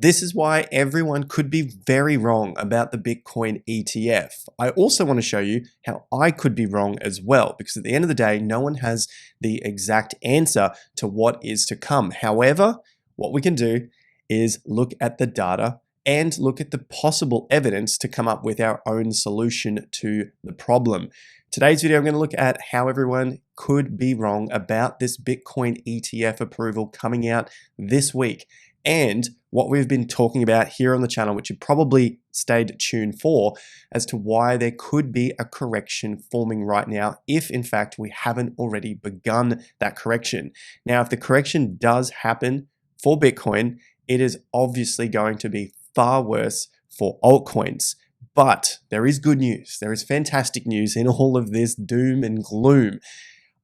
This is why everyone could be very wrong about the Bitcoin ETF. I also want to show you how I could be wrong as well, because at the end of the day, no one has the exact answer to what is to come. However, what we can do is look at the data and look at the possible evidence to come up with our own solution to the problem. Today's video, I'm going to look at how everyone could be wrong about this Bitcoin ETF approval coming out this week, and what we've been talking about here on the channel, which you probably stayed tuned for, as to why there could be a correction forming right now, if in fact we haven't already begun that correction. Now, if the correction does happen for Bitcoin, it is obviously going to be far worse for altcoins. But there is good news. There is fantastic news in all of this doom and gloom.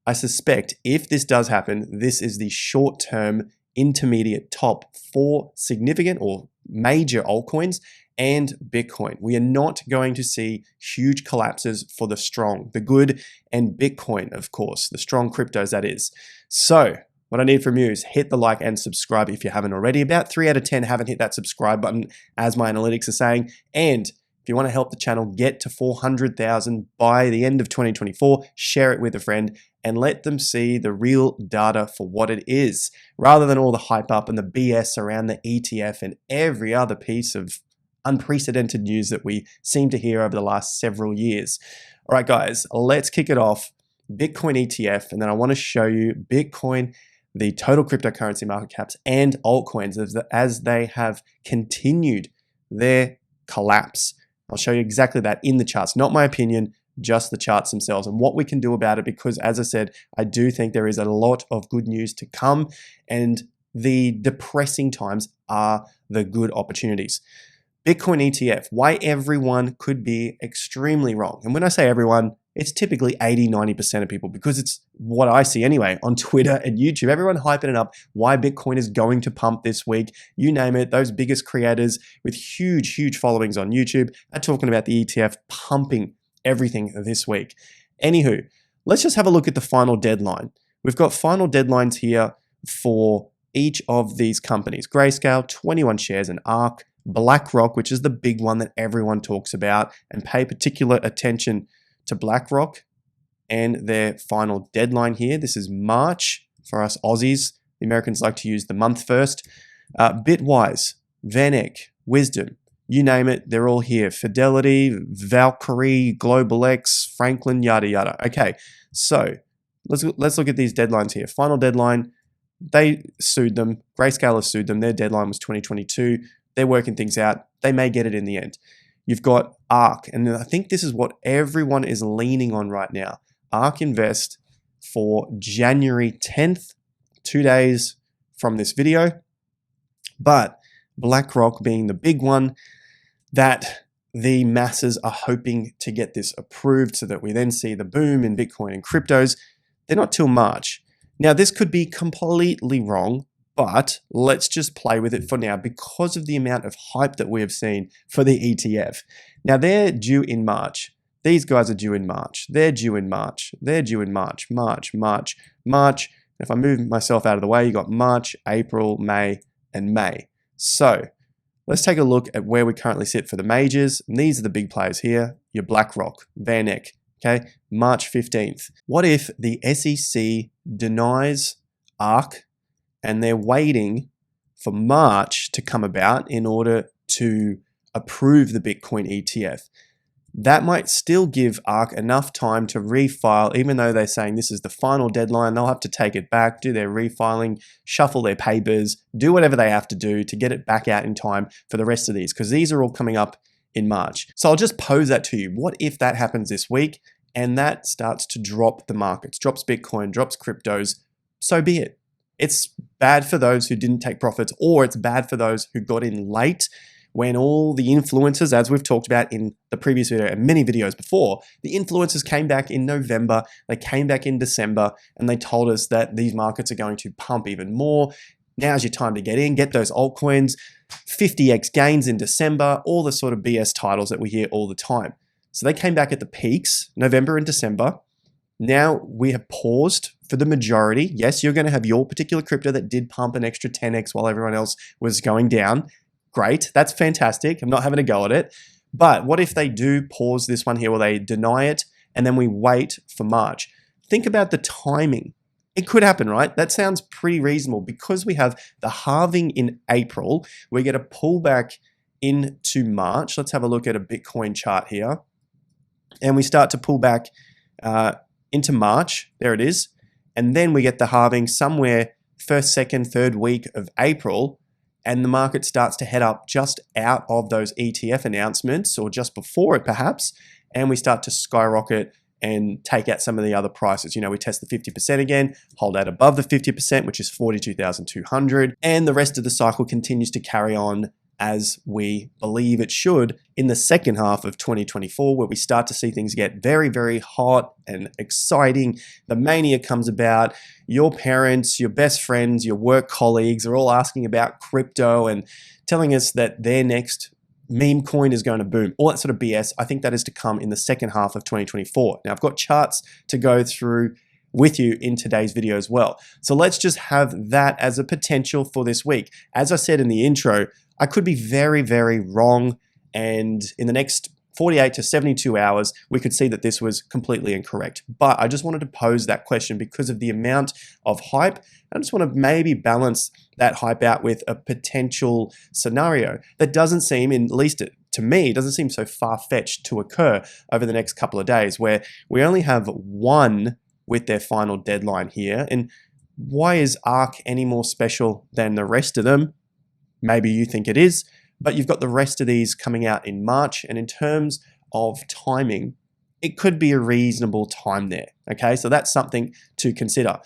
I suspect if this does happen, this is the short-term intermediate top for significant or major altcoins and Bitcoin. We are not going to see huge collapses for the strong, the good, and Bitcoin, of course, the strong cryptos, that is. So what I need from you is hit the like and subscribe if you haven't already. About 3 out of 10 haven't hit that subscribe button, as my analytics are saying. And if you want to help the channel get to 400,000 by the end of 2024, share it with a friend and let them see the real data for what it is, rather than all the hype up and the BS around the ETF and every other piece of unprecedented news that we seem to hear over the last several years. All right, guys, let's kick it off. Bitcoin ETF, and then I want to show you Bitcoin, the total cryptocurrency market caps, and altcoins as they have continued their collapse. I'll show you exactly that in the charts, not my opinion, just the charts themselves and what we can do about it, because as I said, I do think there is a lot of good news to come, and the depressing times are the good opportunities. Bitcoin ETF, why everyone could be extremely wrong. And when I say everyone, it's typically 80–90% of people, because it's what I see anyway on Twitter and YouTube. Everyone hyping it up, why Bitcoin is going to pump this week. You name it, those biggest creators with huge followings on YouTube are talking about the ETF pumping everything this week. Anywho, let's just have a look at the final deadline. We've got final deadlines here for each of these companies. Grayscale, 21 shares, and ARK. BlackRock, which is the big one that everyone talks about, and pay particular attention to BlackRock and their final deadline here. This is March for us Aussies. The Americans like to use the month first. Bitwise, VanEck, Wisdom, you name it, they're all here. Fidelity, Valkyrie, GlobalX, Franklin, yada yada. Okay, so let's look at these deadlines here. Final deadline, they sued them. Grayscale has sued them. Their deadline was 2022. They're working things out. They may get it in the end. You've got ARK, and I think this is what everyone is leaning on right now. ARK Invest for January 10th, 2 days from this video. But BlackRock being the big one that the masses are hoping to get this approved so that we then see the boom in Bitcoin and cryptos. They're not till March. Now, this could be completely wrong, but let's just play with it for now because of the amount of hype that we have seen for the ETF. Now, they're due in March. These guys are due in March. They're due in March. They're due in March. March. If I move myself out of the way, you got March, April, May, and May. So let's take a look at where we currently sit for the majors. And these are the big players here. Your BlackRock, VanEck, okay? March 15th. What if the SEC denies ARK and they're waiting for March to come about in order to approve the Bitcoin ETF? That might still give ARK enough time to refile, even though they're saying this is the final deadline. They'll have to take it back, do their refiling, shuffle their papers, do whatever they have to do to get it back out in time for the rest of these, because these are all coming up in March. So I'll just pose that to you. What if that happens this week and that starts to drop the markets, drops Bitcoin, drops cryptos? So be it. It's bad for those who didn't take profits, or it's bad for those who got in late when all the influencers, as we've talked about in the previous video and many videos before, the influencers came back in November, they came back in December, and they told us that these markets are going to pump even more. Now's your time to get in, get those altcoins, 50x gains in December, all the sort of BS titles that we hear all the time. So they came back at the peaks, November and December. Now we have paused for the majority. Yes, you're going to have your particular crypto that did pump an extra 10x while everyone else was going down. Great, that's fantastic. I'm not having a go at it. But what if they do pause this one here, or they deny it, and then we wait for March? Think about the timing. It could happen, right? That sounds pretty reasonable because we have the halving in April. We get a pullback into March. Let's have a look at a Bitcoin chart here. And we start to pull back into March. There it is. And then we get the halving somewhere first, second, third week of April. And the market starts to head up just out of those ETF announcements, or just before it perhaps. And we start to skyrocket and take out some of the other prices. You know, we test the 50% again, hold out above the 50%, which is 42,200. And the rest of the cycle continues to carry on as we believe it should in the second half of 2024, where we start to see things get very, very hot and exciting. The mania comes about. Your parents, your best friends, your work colleagues are all asking about crypto and telling us that their next meme coin is going to boom. All that sort of BS. I think that is to come in the second half of 2024. Now, I've got charts to go through with you in today's video as well. So let's just have that as a potential for this week. As I said in the intro, I could be very, very wrong. And in the next 48 to 72 hours, we could see that this was completely incorrect. But I just wanted to pose that question because of the amount of hype. I just want to maybe balance that hype out with a potential scenario that doesn't seem, at least to me, doesn't seem so far-fetched to occur over the next couple of days, where we only have one with their final deadline here. And why is ARK any more special than the rest of them? Maybe you think it is, but you've got the rest of these coming out in March. And in terms of timing, it could be a reasonable time there. Okay, so that's something to consider.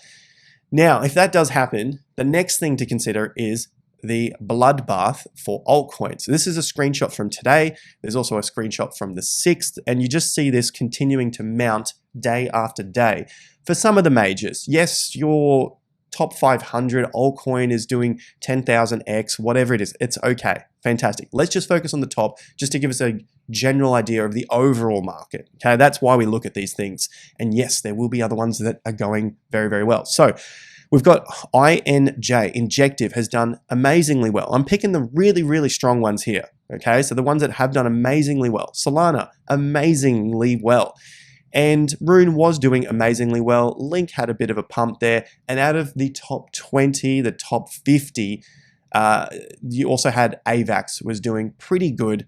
Now, if that does happen, the next thing to consider is the bloodbath for altcoins. So this is a screenshot from today. There's also a screenshot from the 6th, and you just see this continuing to mount day after day. For some of the majors, yes, your top 500 altcoin is doing 10,000x, whatever it is. It's okay, fantastic. Let's just focus on the top just to give us a general idea of the overall market. Okay, that's why we look at these things. And yes, there will be other ones that are going very, very well. So we've got INJ, Injective, has done amazingly well. I'm picking the really, really strong ones here. Okay, so the ones that have done amazingly well. Solana, amazingly well. And Rune was doing amazingly well. Link had a bit of a pump there. And out of the top 20, the top 50, you also had AVAX was doing pretty good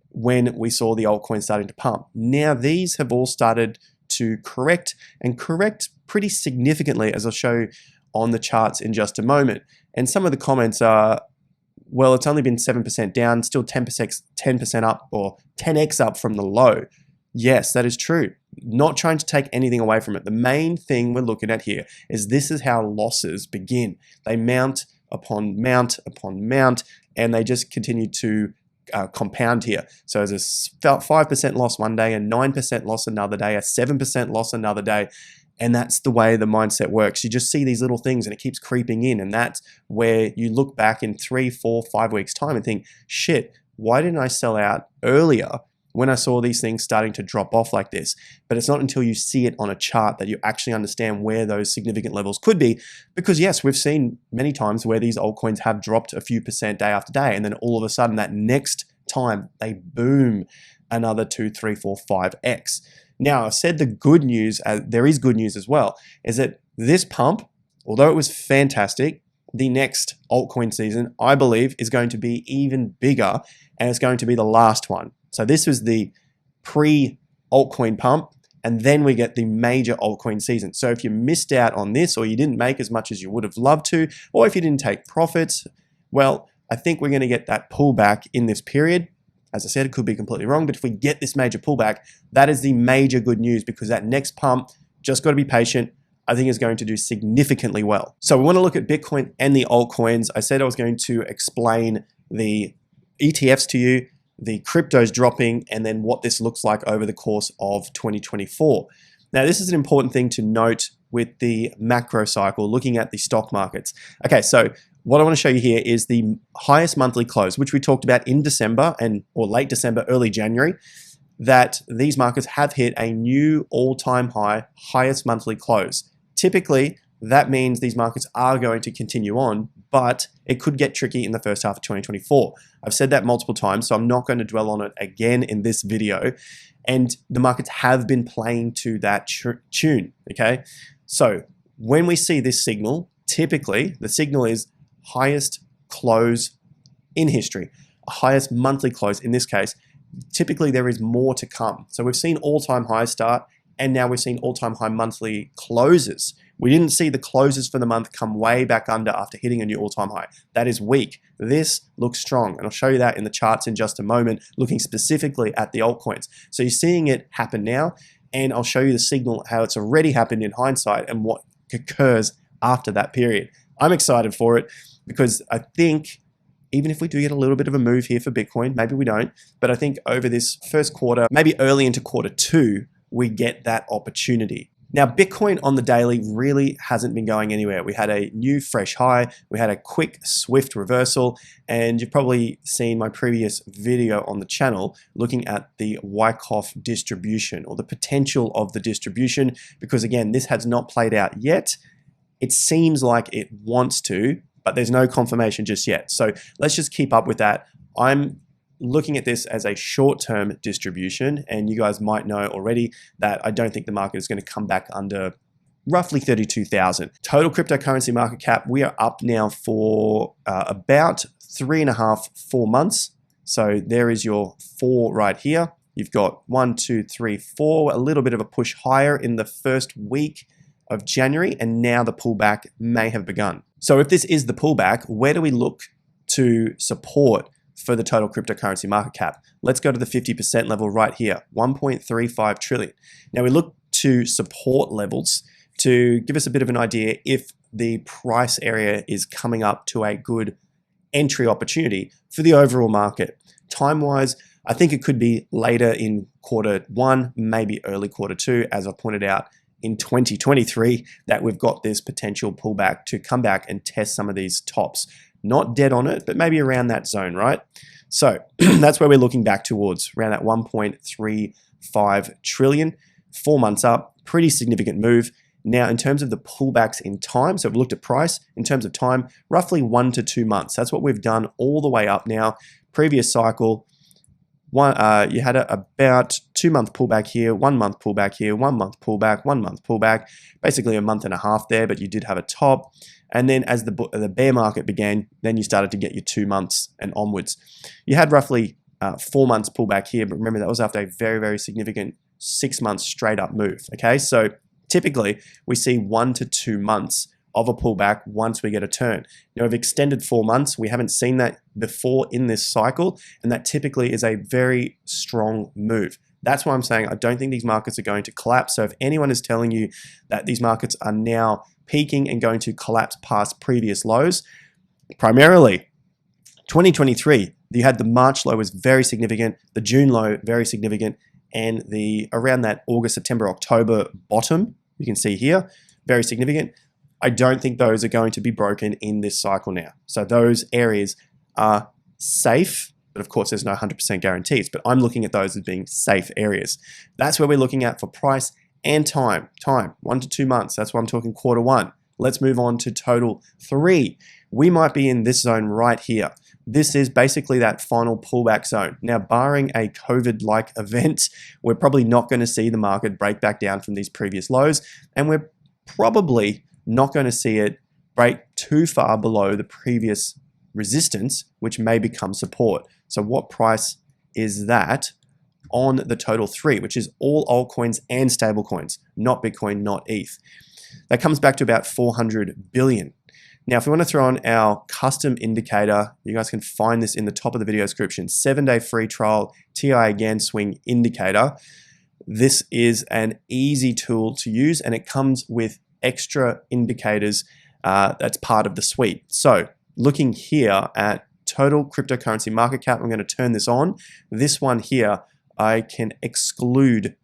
when we saw the altcoin starting to pump. Now these have all started to correct, and correct pretty significantly, as I'll show on the charts in just a moment. And some of the comments are, well, it's only been 7% down, still 10% up, or 10x up from the low. Yes, that is true. Not trying to take anything away from it. The main thing we're looking at here is this is how losses begin. They mount upon mount upon mount, and they just continue to compound here. So there's a 5% loss one day, a 9% loss another day, a 7% loss another day. And that's the way the mindset works. You just see these little things and it keeps creeping in. And that's where you look back in 3, 4, 5 weeks time and think, shit, why didn't I sell out earlier when I saw these things starting to drop off like this? But it's not until you see it on a chart that you actually understand where those significant levels could be. Because yes, we've seen many times where these altcoins have dropped a few percent day after day, and then all of a sudden that next time they boom another 2, 3, 4, 5x. Now, I've said the good news, there is good news as well, is that this pump, although it was fantastic, the next altcoin season, I believe, is going to be even bigger, and it's going to be the last one. So this was the pre-altcoin pump, and then we get the major altcoin season. So if you missed out on this, or you didn't make as much as you would have loved to, or if you didn't take profits, well, I think we're going to get that pullback in this period. As I said, it could be completely wrong, but if we get this major pullback, that is the major good news, because that next pump, just got to be patient, I think is going to do significantly well. So we want to look at Bitcoin and the altcoins. I said I was going to explain the ETFs to you, the cryptos dropping, and then what this looks like over the course of 2024. Now, this is an important thing to note with the macro cycle, looking at the stock markets. Okay, so what I want to show you here is the highest monthly close, which we talked about in December or late December, early January, that these markets have hit a new all-time high, highest monthly close. Typically, that means these markets are going to continue on, but it could get tricky in the first half of 2024. I've said that multiple times, so I'm not going to dwell on it again in this video. And the markets have been playing to that tune, okay? So when we see this signal, typically the signal is highest close in history, highest monthly close in this case. Typically there is more to come. So we've seen all-time high start, and now we've seen all-time high monthly closes. We didn't see the closes for the month come way back under after hitting a new all-time high. That is weak. This looks strong, and I'll show you that in the charts in just a moment, looking specifically at the altcoins. So you're seeing it happen now, and I'll show you the signal, how it's already happened in hindsight and what occurs after that period. I'm excited for it because I think even if we do get a little bit of a move here for Bitcoin, maybe we don't, but I think over this first quarter, maybe early into quarter two, we get that opportunity. Now, Bitcoin on the daily really hasn't been going anywhere. We had a new fresh high, we had a quick, swift reversal, and you've probably seen my previous video on the channel looking at the Wyckoff distribution or the potential of the distribution, because again, this has not played out yet. It seems like it wants to, but there's no confirmation just yet. So let's just keep up with that. I'm looking at this as a short-term distribution, and you guys might know already that I don't think the market is going to come back under roughly 32,000. Total cryptocurrency market cap, we are up now for about 3.5, 4 months. So there is your 4 right here. You've got 1, 2, 3, 4, a little bit of a push higher in the first week of January, and now the pullback may have begun. So if this is the pullback, where do we look to support for the total cryptocurrency market cap? Let's go to the 50% level right here, 1.35 trillion. Now we look to support levels to give us a bit of an idea if the price area is coming up to a good entry opportunity for the overall market. Time-wise, I think it could be later in quarter one, maybe early quarter two, as I pointed out in 2023, that we've got this potential pullback to come back and test some of these tops. Not dead on it, but maybe around that zone, right? So that's where we're looking back towards, around that 1.35 trillion, 4 months up, pretty significant move. Now, in terms of the pullbacks in time, so we've looked at price, in terms of time, roughly 1 to 2 months. That's what we've done all the way up now. Previous cycle, you had about 2 month pullback here, 1 month pullback here, 1 month pullback, 1 month pullback, basically a month and a half there, but you did have a top. And then as the bear market began, then you started to get your 2 months and onwards. You had roughly 4 months pullback here, but remember that was after a very, very significant 6 months straight up move, okay? So typically we see 1 to 2 months of a pullback once we get a turn. Now we've extended 4 months. We haven't seen that before in this cycle, and that typically is a very strong move. That's why I'm saying I don't think these markets are going to collapse. So if anyone is telling you that these markets are now peaking and going to collapse past previous lows, primarily 2023, you had the March low was very significant, the June low very significant, and the around that August, September, October bottom, you can see here, very significant. I don't think those are going to be broken in this cycle now. So those areas are safe, but of course there's no 100% guarantees, but I'm looking at those as being safe areas. That's where we're looking at for price and time, 1 to 2 months. That's why I'm talking quarter one. Let's move on to total 3. We might be in this zone right here. This is basically that final pullback zone. Now, barring a COVID-like event, we're probably not going to see the market break back down from these previous lows, and we're probably not going to see it break too far below the previous resistance, which may become support. So what price is that on the total 3, which is all altcoins and stablecoins, not Bitcoin, not ETH? That comes back to about 400 billion. Now, if we want to throw on our custom indicator, you guys can find this in the top of the video description, 7-day free trial, TI again swing indicator. This is an easy tool to use, and it comes with extra indicators that's part of the suite. So looking here at total cryptocurrency market cap, I'm going to turn this on. This one here, I can exclude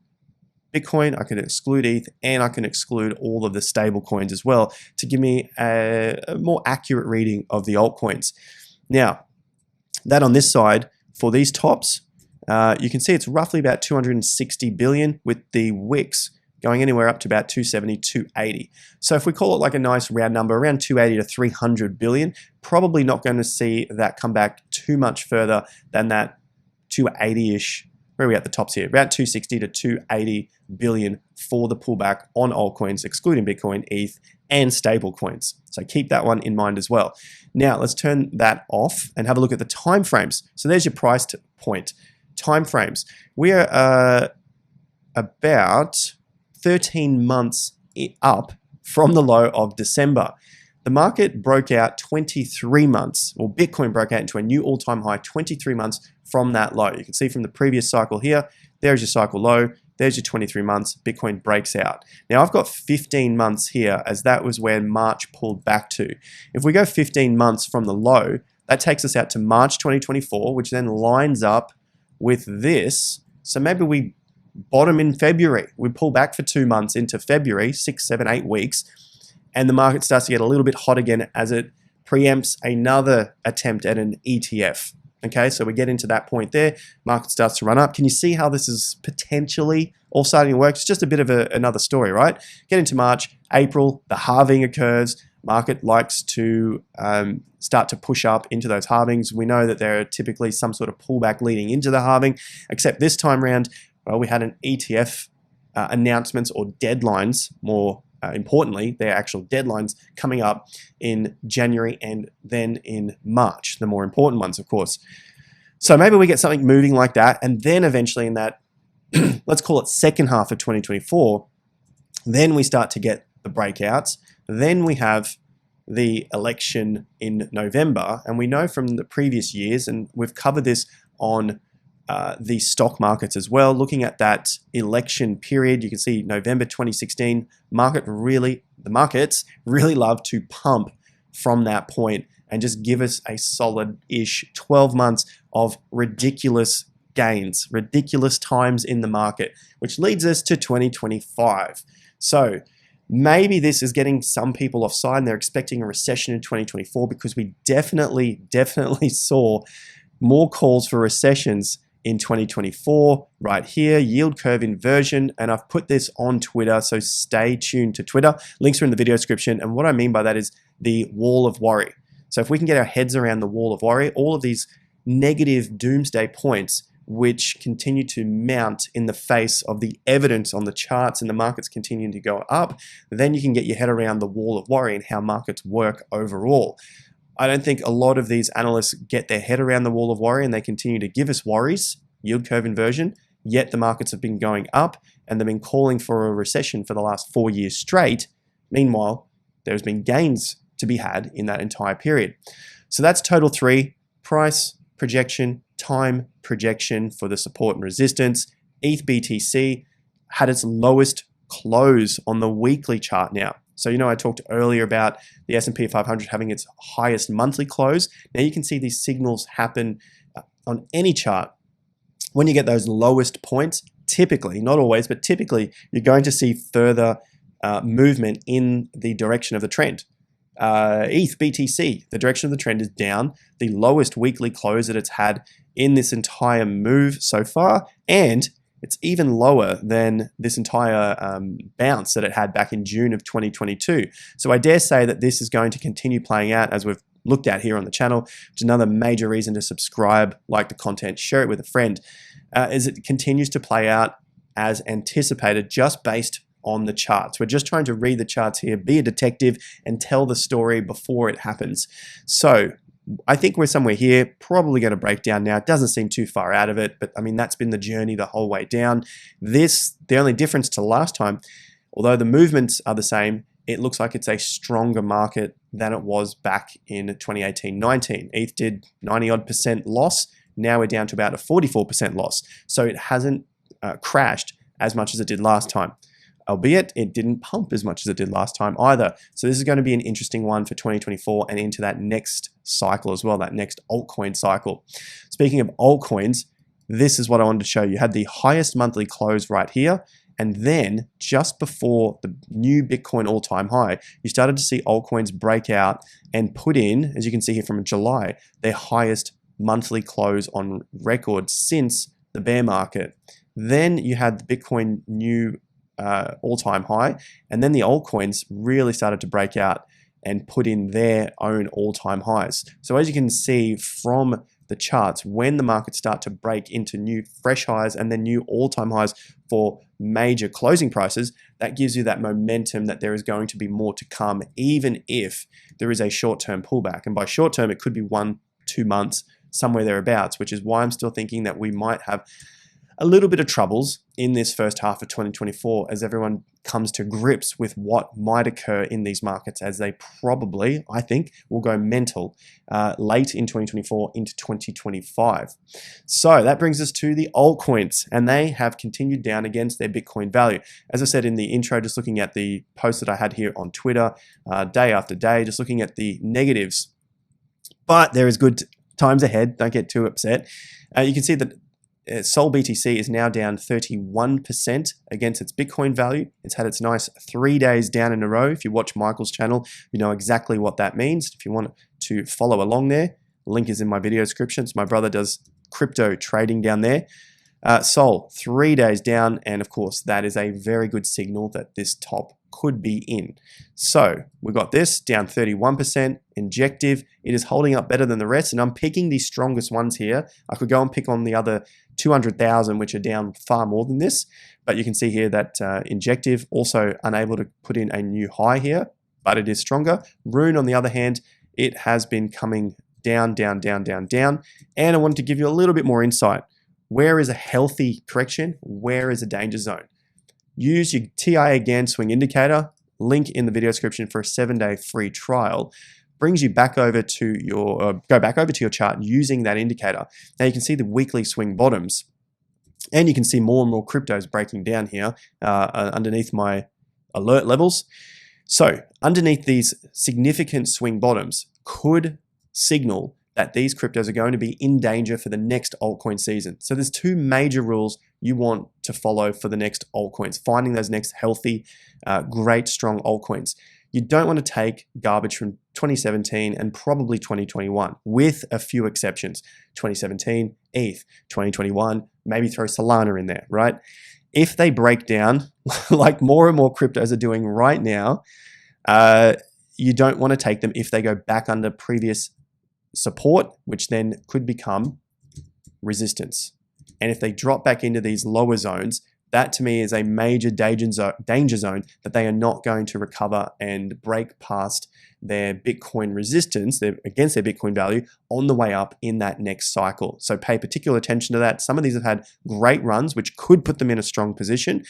Bitcoin, I can exclude ETH, and I can exclude all of the stable coins as well to give me a more accurate reading of the altcoins. Now, that on this side, for these tops, you can see it's roughly about 260 billion with the wicks going anywhere up to about 270, 280. So if we call it like a nice round number, around 280 to 300 billion, probably not going to see that come back too much further than that 280-ish. Where are we at the tops here? About 260 to 280 billion for the pullback on altcoins, excluding Bitcoin, ETH, and stable coins. So keep that one in mind as well. Now let's turn that off and have a look at the time frames. So there's your price point. Time frames. We are about 13 months up from the low of December. The market broke out 23 months, or Bitcoin broke out into a new all-time high 23 months from that low. You can see from the previous cycle here, there's your cycle low, there's your 23 months, Bitcoin breaks out. Now I've got 15 months here as that was where March pulled back to. If we go 15 months from the low, that takes us out to March 2024, which then lines up with this. So maybe we bottom in February. We pull back for 2 months into February, 6, 7, 8 weeks, and the market starts to get a little bit hot again as it preempts another attempt at an ETF. Okay, so we get into that point there, market starts to run up. Can you see how this is potentially all starting to work? It's just a bit of another story, right? Get into March, April, the halving occurs. Market likes to start to push up into those halvings. We know that there are typically some sort of pullback leading into the halving, except this time around, well, we had an ETF announcements or deadlines, more importantly, their actual deadlines coming up in January and then in March, the more important ones, of course. So maybe we get something moving like that, and then eventually in that, let's call it second half of 2024, then we start to get the breakouts. Then we have the election in November, and we know from the previous years, and we've covered this on the stock markets as well. Looking at that election period, you can see November 2016, the markets really love to pump from that point and just give us a solid-ish 12 months of ridiculous gains, ridiculous times in the market, which leads us to 2025. So maybe this is getting some people offside and they're expecting a recession in 2024 because we definitely saw more calls for recessions in 2024, right here, yield curve inversion, and I've put this on Twitter, so stay tuned to Twitter. Links are in the video description, and what I mean by that is the wall of worry. So if we can get our heads around the wall of worry, all of these negative doomsday points which continue to mount in the face of the evidence on the charts and the markets continuing to go up, then you can get your head around the wall of worry and how markets work overall. I don't think a lot of these analysts get their head around the wall of worry and they continue to give us worries, yield curve inversion, yet the markets have been going up and they've been calling for a recession for the last 4 years straight. Meanwhile, there's been gains to be had in that entire period. So that's total 3, price, projection, time projection for the support and resistance. ETH BTC had its lowest close on the weekly chart now. So, I talked earlier about the S&P 500 having its highest monthly close. Now you can see these signals happen on any chart. When you get those lowest points, typically, not always, but typically, you're going to see further movement in the direction of the trend. ETH BTC, the direction of the trend is down, the lowest weekly close that it's had in this entire move so far, and it's even lower than this entire bounce that it had back in June of 2022. So I dare say that this is going to continue playing out as we've looked at here on the channel, which is another major reason to subscribe, like the content, share it with a friend, is it continues to play out as anticipated just based on the charts. We're just trying to read the charts here, be a detective, and tell the story before it happens. So I think we're somewhere here, probably going to break down now. It doesn't seem too far out of it, but I mean, that's been the journey the whole way down. The only difference to last time, although the movements are the same, it looks like it's a stronger market than it was back in 2018-19. ETH did 90-odd% loss. Now we're down to about a 44% loss. So it hasn't crashed as much as it did last time. Albeit it didn't pump as much as it did last time either. So this is going to be an interesting one for 2024 and into that next cycle as well, that next altcoin cycle. Speaking of altcoins, this is what I wanted to show you. You had the highest monthly close right here, and then just before the new Bitcoin all-time high, you started to see altcoins break out and put in, as you can see here from July, their highest monthly close on record since the bear market. Then you had the Bitcoin new all-time high, and then the altcoins really started to break out and put in their own all-time highs. So as you can see from the charts, when the markets start to break into new fresh highs and then new all-time highs for major closing prices, that gives you that momentum that there is going to be more to come, even if there is a short-term pullback. And by short-term, it could be 1-2 months, somewhere thereabouts, which is why I'm still thinking that we might have a little bit of troubles in this first half of 2024 as everyone comes to grips with what might occur in these markets, as they probably, I think, will go mental late in 2024 into 2025. So that brings us to the altcoins, and they have continued down against their Bitcoin value. As I said in the intro, just looking at the post that I had here on Twitter day after day, just looking at the negatives. But there is good times ahead, don't get too upset. You can see that Sol BTC is now down 31% against its Bitcoin value. It's had its nice 3 days down in a row. If you watch Michael's channel, you know exactly what that means. If you want to follow along there, link is in my video description. So my brother does crypto trading down there. Sol, 3 days down, and of course, that is a very good signal that this top could be in. So we've got this down 31%, Injective. It is holding up better than the rest, and I'm picking the strongest ones here. I could go and pick on the other 200,000, which are down far more than this, but you can see here that Injective also unable to put in a new high here, but it is stronger. Rune, on the other hand, it has been coming down, down, down, down, down, and I wanted to give you a little bit more insight. Where is a healthy correction? Where is a danger zone? Use your TI again swing indicator, link in the video description for a 7-day free trial. Brings you back over to your, go back over to your chart using that indicator. Now you can see the weekly swing bottoms, and you can see more and more cryptos breaking down here underneath my alert levels. So underneath these significant swing bottoms could signal that these cryptos are going to be in danger for the next altcoin season. So there's two major rules you want to follow for the next altcoins, finding those next healthy, great, strong altcoins. You don't want to take garbage from 2017 and probably 2021, with a few exceptions. 2017, ETH, 2021, maybe throw Solana in there, right? If they break down, like more and more cryptos are doing right now, you don't want to take them if they go back under previous support, which then could become resistance. And if they drop back into these lower zones, that to me is a major danger zone that they are not going to recover and break past their Bitcoin resistance against their Bitcoin value on the way up in that next cycle. So pay particular attention to that. Some of these have had great runs, which could put them in a strong position.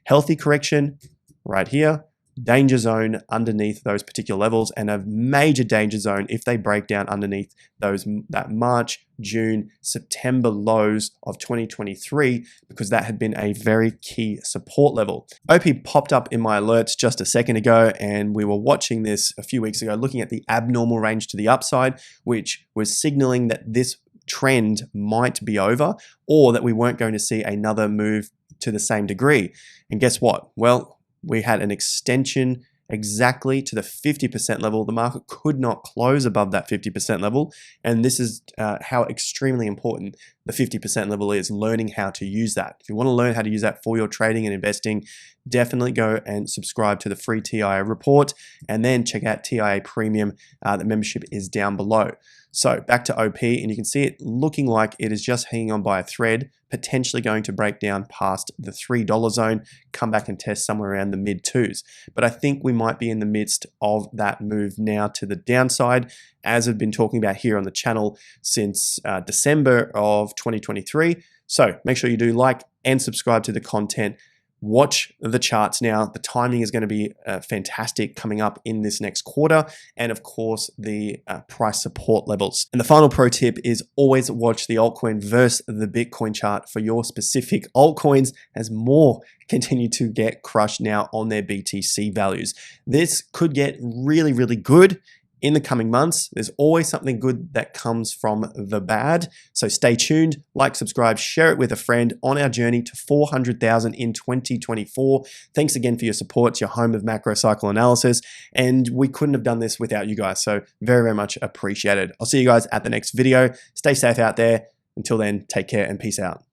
Healthy correction right here. Danger zone underneath those particular levels, and a major danger zone if they break down underneath that March, June, September lows of 2023, because that had been a very key support level. OP popped up in my alerts just a second ago, and we were watching this a few weeks ago, looking at the abnormal range to the upside, which was signaling that this trend might be over, or that we weren't going to see another move to the same degree. And guess what? Well, we had an extension exactly to the 50% level. The market could not close above that 50% level. And this is how extremely important the 50% level is, learning how to use that. If you want to learn how to use that for your trading and investing, definitely go and subscribe to the free TIA report, and then check out TIA Premium. The membership is down below. So back to OP, and you can see it looking like it is just hanging on by a thread, potentially going to break down past the $3 zone, come back and test somewhere around the mid twos. But I think we might be in the midst of that move now to the downside, as I've been talking about here on the channel since December of 2023. So make sure you do like and subscribe to the content. Watch the charts now. The timing is going to be fantastic coming up in this next quarter. And of course, the price support levels. And the final pro tip is always watch the altcoin versus the Bitcoin chart for your specific altcoins, as more continue to get crushed now on their BTC values. This could get really, really good in the coming months. There's always something good that comes from the bad. So stay tuned, like, subscribe, share it with a friend on our journey to 400,000 in 2024. Thanks again for your support. It's your home of macro cycle analysis, and we couldn't have done this without you guys. So very, very much appreciated. I'll see you guys at the next video. Stay safe out there. Until then, take care and peace out.